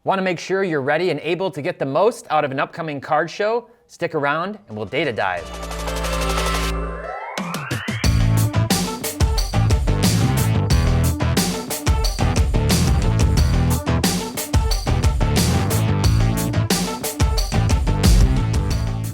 Want to make sure you're ready and able to get the most out of an upcoming card show? Stick around and we'll data dive.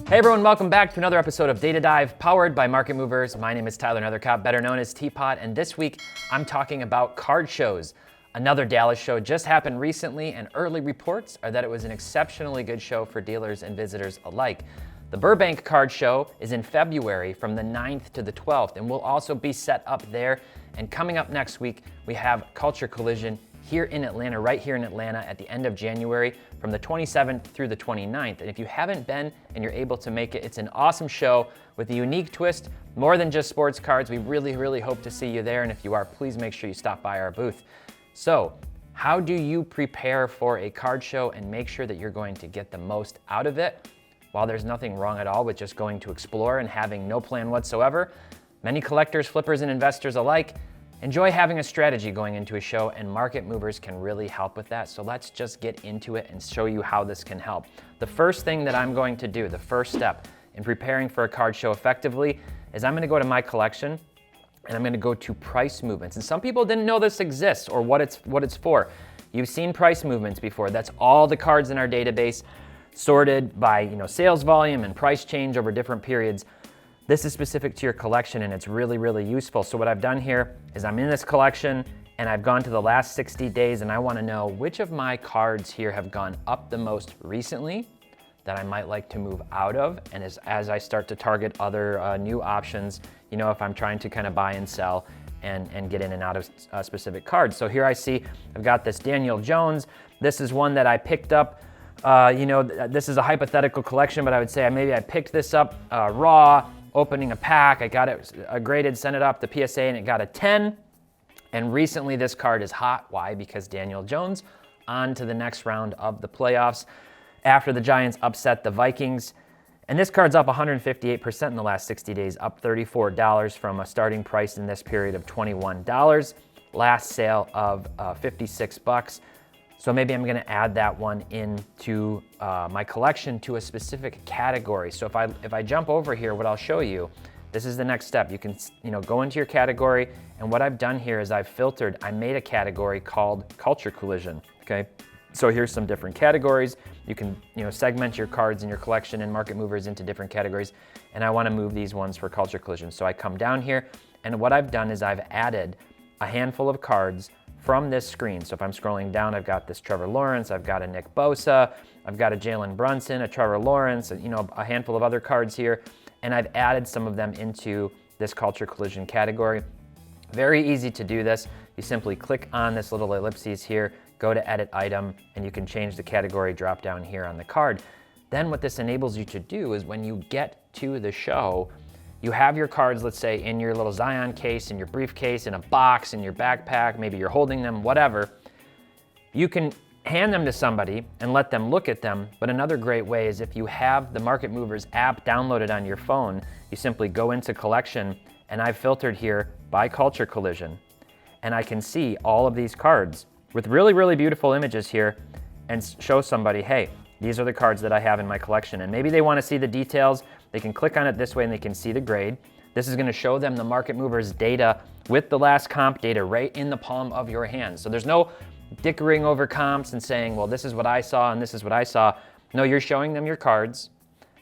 Hey everyone, welcome back to another episode of Data Dive, powered by Market Movers. My name is Tyler Nethercott, better known as Teapot, and this week I'm talking about card shows. Another Dallas show just happened recently, and early reports are that it was an exceptionally good show for dealers and visitors alike. The Burbank Card Show is in February from the 9th to the 12th, and we'll also be set up there. And coming up next week, we have Culture Collision here in Atlanta, right here in Atlanta at the end of January from the 27th through the 29th. And if you haven't been and you're able to make it, it's an awesome show with a unique twist, more than just sports cards. We really hope to see you there. And if you are, please make sure you stop by our booth. So, how do you prepare for a card show and make sure that you're going to get the most out of it? While there's nothing wrong at all with just going to explore and having no plan whatsoever, many collectors, flippers, and investors alike enjoy having a strategy going into a show, and Market Movers can really help with that. So let's just get into it and show you how this can help. The first thing that I'm going to do, the first step in preparing for a card show effectively, is I'm going to go to my collection and I'm going to go to price movements. And some people didn't know this exists or what it's for. You've seen price movements before. That's all the cards in our database sorted by sales volume and price change over different periods. This is specific to your collection and it's really useful. So what I've done here is I'm in this collection and I've gone to the last 60 days and I want to know which of my cards here have gone up the most recently that I might like to move out of. And as I start to target other new options, if I'm trying to kind of buy and sell and get in and out of specific cards. So here I see I've got this Daniel Jones. This is one that I picked up. This is a hypothetical collection, but I would say maybe I picked this up raw, opening a pack. I got it graded, sent it up to PSA, and it got a 10. And recently this card is hot. Why? Because Daniel Jones on to the next round of the playoffs after the Giants upset the Vikings. And this card's up 158% in the last 60 days, up $34 from a starting price in this period of $21. Last sale of $56. So maybe I'm going to add that one into my collection to a specific category. So if I jump over here, what I'll show you, this is the next step. You can go into your category, and what I've done here is I've filtered. I made a category called Culture Collision. Okay, so here's some different categories. You can segment your cards in your collection and Market Movers into different categories, and I want to move these ones for Culture Collision. So I come down here, and what I've done is I've added a handful of cards from this screen. So if I'm scrolling down, I've got this Trevor Lawrence, I've got a Nick Bosa, I've got a Jalen Brunson, a Trevor Lawrence, a handful of other cards here, and I've added some of them into this Culture Collision category. Very easy to do this. You simply click on this little ellipses here, go to Edit Item, and you can change the category drop down here on the card. Then what this enables you to do is when you get to the show, you have your cards, let's say, in your little Zion case, in your briefcase, in a box, in your backpack, maybe you're holding them, whatever. You can hand them to somebody and let them look at them, but another great way is if you have the Market Movers app downloaded on your phone, you simply go into Collection, and I've filtered here by Culture Collision, and I can see all of these cards with really beautiful images here and show somebody, hey, these are the cards that I have in my collection. And maybe they want to see the details. They can click on it this way and they can see the grade. This is going to show them the Market Movers data with the last comp data right in the palm of your hand. So there's no dickering over comps and saying, well, this is what I saw and this is what I saw. No, you're showing them your cards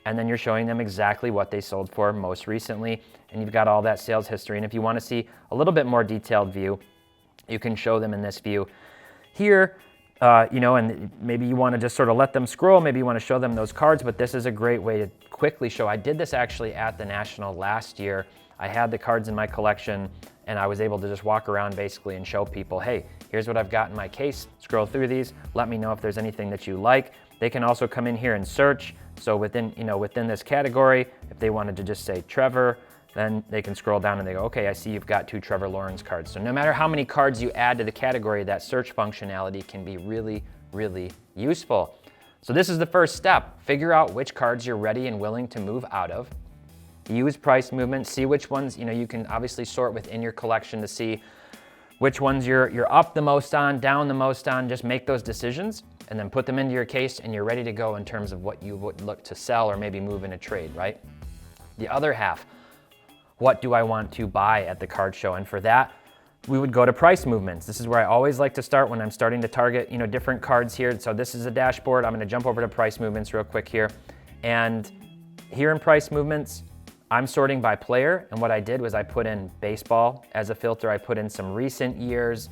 and then you're showing them exactly what they sold for most recently. And you've got all that sales history. And if you want to see a little bit more detailed view, you can show them in this view here. And maybe you want to just sort of let them scroll. Maybe you want to show them those cards, but this is a great way to quickly show. I did this actually at the National last year. I had the cards in my collection and I was able to just walk around basically and show people, hey, here's what I've got in my case. Scroll through these. Let me know if there's anything that you like. They can also come in here and search. So within this category, if they wanted to just say Trevor, then they can scroll down and they go, okay, I see you've got 2 Trevor Lawrence cards. So no matter how many cards you add to the category, that search functionality can be really useful. So this is the first step. Figure out which cards you're ready and willing to move out of. Use price movement, see which ones, you can obviously sort within your collection to see which ones you're up the most on, down the most on. Just make those decisions and then put them into your case, and you're ready to go in terms of what you would look to sell or maybe move in a trade, right? The other half, what do I want to buy at the card show? And for that, we would go to price movements. This is where I always like to start when I'm starting to target, different cards here. So this is a dashboard. I'm gonna jump over to price movements real quick here. And here in price movements, I'm sorting by player, and what I did was I put in baseball as a filter. I put in some recent years,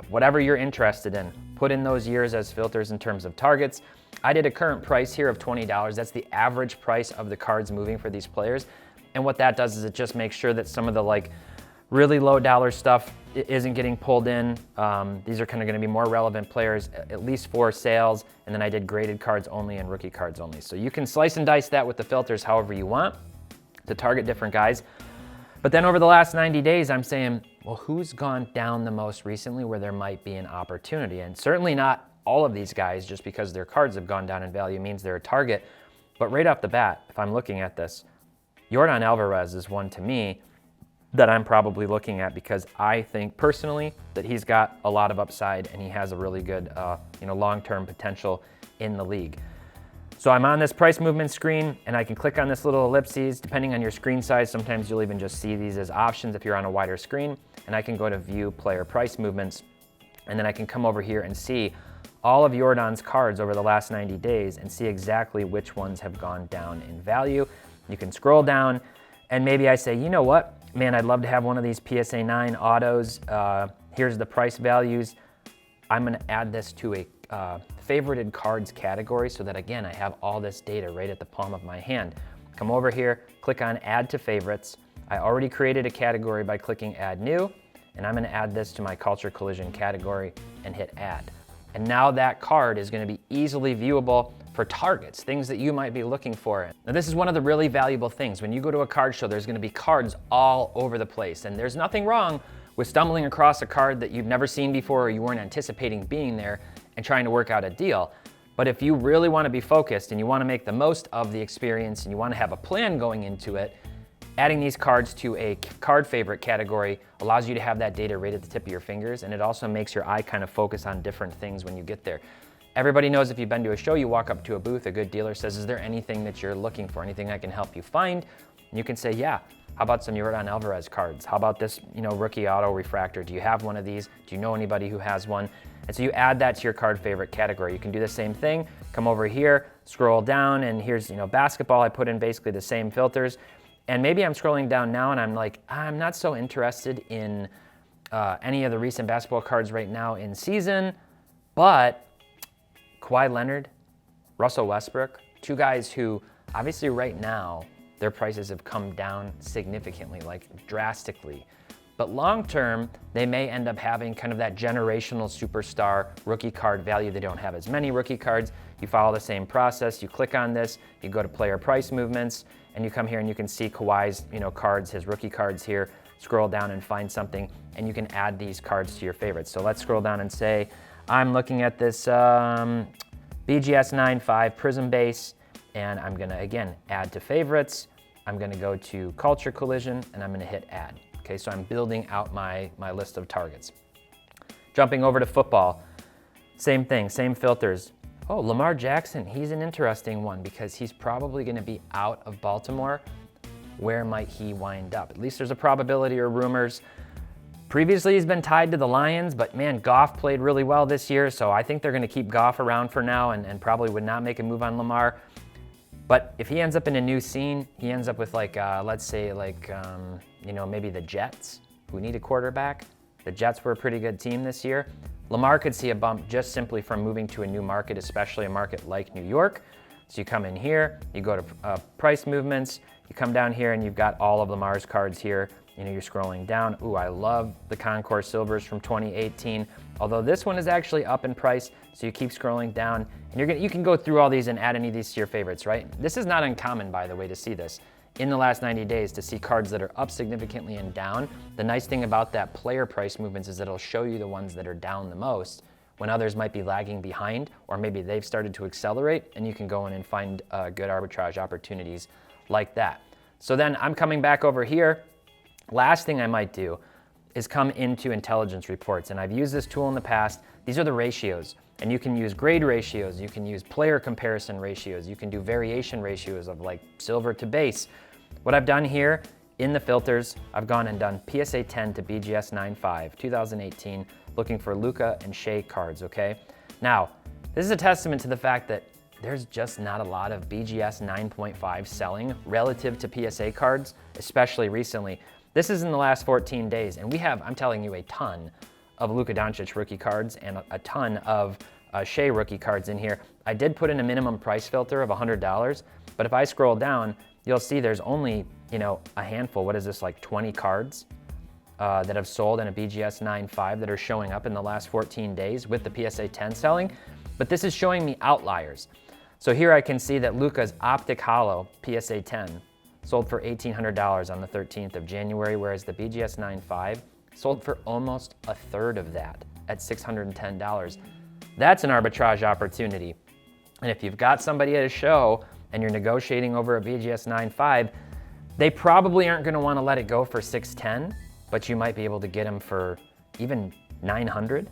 whatever you're interested in. Put in those years as filters in terms of targets. I did a current price here of $20. That's the average price of the cards moving for these players. And what that does is it just makes sure that some of the really low dollar stuff isn't getting pulled in. These are kind of going to be more relevant players, at least for sales. And then I did graded cards only and rookie cards only. So you can slice and dice that with the filters however you want to target different guys. But then over the last 90 days, I'm saying, well, who's gone down the most recently where there might be an opportunity? And certainly not all of these guys, just because their cards have gone down in value means they're a target. But right off the bat, if I'm looking at this, Yordan Alvarez is one to me that I'm probably looking at because I think personally that he's got a lot of upside and he has a really good long-term potential in the league. So I'm on this price movement screen and I can click on this little ellipses. Depending on your screen size, sometimes you'll even just see these as options if you're on a wider screen, and I can go to view player price movements, and then I can come over here and see all of Yordan's cards over the last 90 days and see exactly which ones have gone down in value. You can scroll down and maybe I say, you know what, man, I'd love to have one of these PSA 9 autos. Here's the price values. I'm gonna add this to a favorited cards category so that, again, I have all this data right at the palm of my hand. Come over here, click on add to favorites. I already created a category by clicking add new, and I'm gonna add this to my culture collision category and hit add. And now that card is gonna be easily viewable for targets, things that you might be looking for. Now this is one of the really valuable things. When you go to a card show, there's gonna be cards all over the place, and there's nothing wrong with stumbling across a card that you've never seen before or you weren't anticipating being there and trying to work out a deal. But if you really want to be focused and you want to make the most of the experience and you want to have a plan going into it, adding these cards to a card favorite category allows you to have that data right at the tip of your fingers, and it also makes your eye kind of focus on different things when you get there. Everybody knows if you've been to a show, you walk up to a booth, a good dealer says, is there anything that you're looking for, anything I can help you find? And you can say, yeah. How about some Yordan Alvarez cards? How about this, rookie auto refractor? Do you have one of these? Do you know anybody who has one? And so you add that to your card favorite category. You can do the same thing. Come over here, scroll down, and here's, basketball. I put in basically the same filters. And maybe I'm scrolling down now and I'm like, I'm not so interested in any of the recent basketball cards right now in season, but Kawhi Leonard, Russell Westbrook, two guys who obviously right now, their prices have come down significantly, drastically. But long term, they may end up having kind of that generational superstar rookie card value. They don't have as many rookie cards. You follow the same process. You click on this, you go to player price movements, and you come here and you can see Kawhi's cards, his rookie cards here. Scroll down and find something, and you can add these cards to your favorites. So let's scroll down and say, I'm looking at this BGS 9.5 Prism base, and I'm gonna, again, add to favorites. I'm gonna go to culture collision, and I'm gonna hit add. Okay, so I'm building out my list of targets. Jumping over to football, same thing, same filters. Oh, Lamar Jackson, he's an interesting one because he's probably gonna be out of Baltimore. Where might he wind up? At least there's a probability or rumors. Previously, he's been tied to the Lions, but man, Goff played really well this year, so I think they're gonna keep Goff around for now and probably would not make a move on Lamar. But if he ends up in a new scene, he ends up with let's say maybe the Jets, who need a quarterback. The Jets were a pretty good team this year. Lamar could see a bump just simply from moving to a new market, especially a market like New York. So you come in here, you go to price movements, you come down here and you've got all of Lamar's cards here. You're scrolling down. Ooh, I love the Concourse Silvers from 2018. Although this one is actually up in price, so you keep scrolling down, and you can go through all these and add any of these to your favorites, right? This is not uncommon, by the way, to see this in the last 90 days, to see cards that are up significantly and down. The nice thing about that player price movements is that it'll show you the ones that are down the most when others might be lagging behind, or maybe they've started to accelerate, and you can go in and find good arbitrage opportunities like that. So then I'm coming back over here. Last thing I might do is come into intelligence reports. And I've used this tool in the past. These are the ratios. And you can use grade ratios, you can use player comparison ratios, you can do variation ratios of like silver to base. What I've done here in the filters, I've gone and done PSA 10 to BGS 9.5, 2018, looking for Luka and Shea cards, okay? Now, this is a testament to the fact that there's just not a lot of BGS 9.5 selling relative to PSA cards, especially recently. This is in the last 14 days, and we have, I'm telling you, a ton of Luka Doncic rookie cards and a ton of Shea rookie cards in here. I did put in a minimum price filter of $100, but if I scroll down, you'll see there's only, a handful, what is this, like 20 cards that have sold in a BGS 9.5 that are showing up in the last 14 days with the PSA 10 selling, but this is showing me outliers. So here I can see that Luka's Optic Holo PSA 10 sold for $1,800 on the 13th of January, whereas the BGS 9.5 sold for almost a third of that at $610. That's an arbitrage opportunity. And if you've got somebody at a show and you're negotiating over a BGS 9.5, they probably aren't gonna wanna let it go for $610, but you might be able to get them for even $900.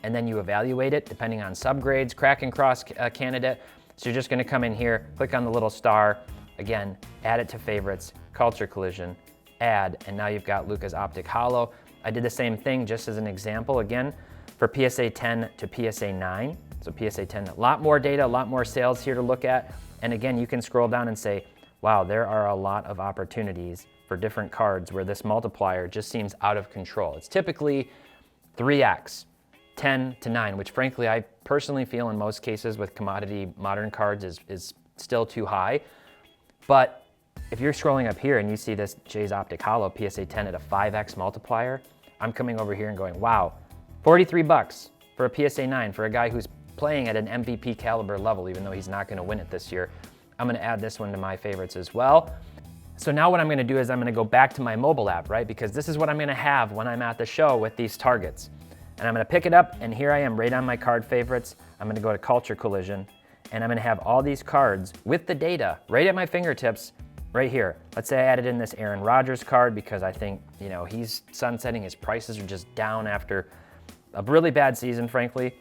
And then you evaluate it depending on subgrades, crack and cross candidate. So you're just gonna come in here, click on the little star, again, add it to favorites, Culture Collision, add, and now you've got Luka's Optic Holo. I did the same thing just as an example, again, for PSA 10 to PSA 9. So PSA 10, a lot more data, a lot more sales here to look at. And again, you can scroll down and say, wow, there are a lot of opportunities for different cards where this multiplier just seems out of control. It's typically 3x, 10 to 9, which frankly, I personally feel in most cases with commodity modern cards is still too high. But if you're scrolling up here and you see this Shea's Optic Holo PSA 10 at a 5x multiplier, I'm coming over here and going, wow, 43 bucks for a PSA 9 for a guy who's playing at an MVP caliber level, even though he's not gonna win it this year. I'm gonna add this one to my favorites as well. So now what I'm gonna do is I'm gonna go back to my mobile app, right? Because this is what I'm gonna have when I'm at the show with these targets. And I'm gonna pick it up, and here I am right on my card favorites. I'm gonna go to Culture Collision, and I'm gonna have all these cards with the data right at my fingertips right here. Let's say I added in this Aaron Rodgers card because I think, he's sunsetting. His prices are just down after a really bad season, frankly,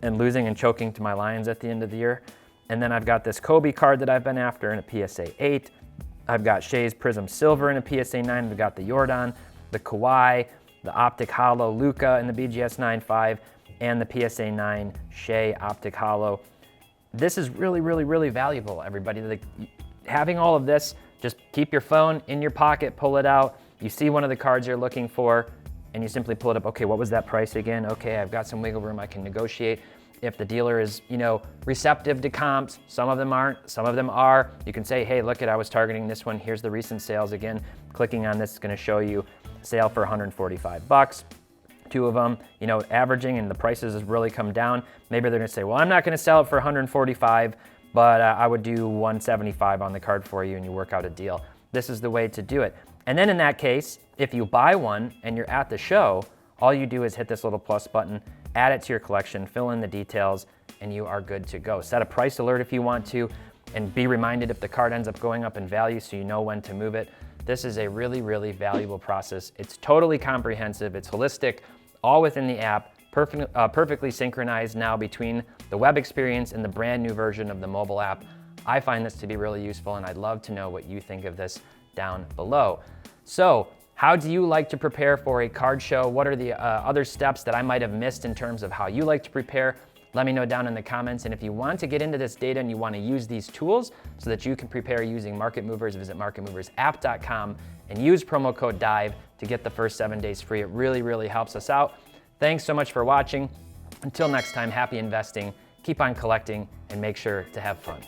and losing and choking to my Lions at the end of the year. And then I've got this Kobe card that I've been after in a PSA 8. I've got Shea's Prism Silver in a PSA 9. We've got the Jordan, the Kawhi, the Optic Holo Luka in the BGS 9.5, and the PSA 9 Shea Optic Holo. This is really, really, really valuable, everybody. Having all of this, just keep your phone in your pocket, pull it out. You see one of the cards you're looking for, and you simply pull it up. Okay, what was that price again? Okay, I've got some wiggle room, I can negotiate. If the dealer is, receptive to comps, some of them aren't, some of them are, you can say, hey, look, I was targeting this one. Here's the recent sales again. Clicking on this is gonna show you sale for 145 bucks. Two of them, averaging, and the prices has really come down. Maybe they're gonna say, well, I'm not gonna sell it for 145, but I would do 175 on the card for you and you work out a deal. This is the way to do it. And then in that case, if you buy one and you're at the show, all you do is hit this little plus button, add it to your collection, fill in the details, and you are good to go. Set a price alert if you want to, and be reminded if the card ends up going up in value so you know when to move it. This is a really, really valuable process. It's totally comprehensive, it's holistic, all within the app, perfectly synchronized now between the web experience and the brand new version of the mobile app. I find this to be really useful, and I'd love to know what you think of this down below. So, how do you like to prepare for a card show? What are the other steps that I might have missed in terms of how you like to prepare? Let me know down in the comments. And if you want to get into this data and you want to use these tools so that you can prepare using Market Movers, visit marketmoversapp.com and use promo code DIVE to get the first 7 days free. It really, really helps us out. Thanks so much for watching. Until next time, happy investing, keep on collecting, and make sure to have fun.